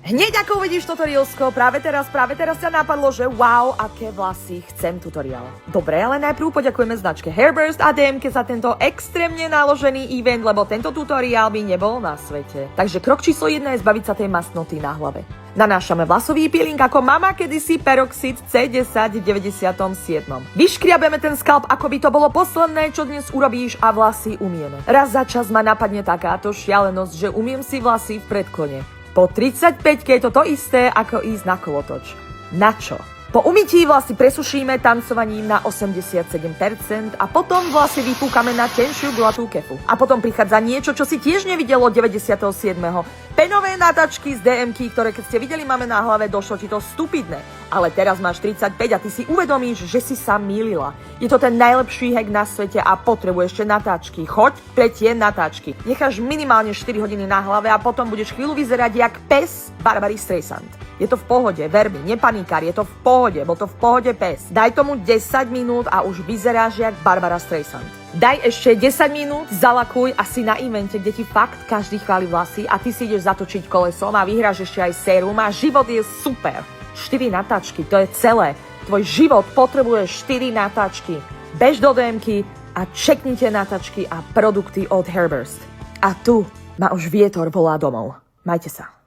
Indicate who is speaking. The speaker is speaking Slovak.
Speaker 1: Hneď ako uvidíš toto reelsko, práve teraz ťa napadlo, že wow, aké vlasy, chcem tutoriál. Dobre, ale najprv poďakujeme značke Hairburst a DMK za tento extrémne naložený event, lebo tento tutoriál by nebol na svete. Takže krok číslo 1 je zbaviť sa tej masnoty na hlave. Nanášame vlasový peeling ako mama kedysi Peroxid C10 v 97. Vyškriabeme ten skalp, ako by to bolo posledné, čo dnes urobíš, a vlasy umieme. Raz za čas ma napadne takáto šialenosť, že umiem si vlasy v predklone. Po 35-ke je to to isté, ako ísť na kolotoč. Na čo? Po umytí vlasy presušíme tancovaním na 87% a potom vlasy vypúkame na tenšiu gulatú kefu. A potom prichádza niečo, čo si tiež nevidelo 97. Penové natačky z DMky, ktoré keď ste videli máme na hlave, došlo ti to stupidné. Ale teraz máš 35 a ty si uvedomíš, že si sa mýlila. Je to ten najlepší hack na svete a potrebuješ ešte natáčky. Choď pre tie natáčky. Necháš minimálne 4 hodiny na hlave a potom budeš chvíľu vyzerať jak pes Barbary Streisand. Je to v pohode, ver mi, nepanikár, je to v pohode, bol to v pohode pes. Daj tomu 10 minút a už vyzeráš jak Barbara Streisand. Daj ešte 10 minút, zalakuj a si na evente, kde ti fakt každý chváli vlasy a ty si ideš zatočiť kolesom a vyhráš ešte aj sérum a život je super. 4 natáčky, to je celé. Tvoj život potrebuje 4 natáčky. Bež do DMky a čeknite natáčky a produkty od Hairburst. A tu ma už vietor volá domov. Majte sa.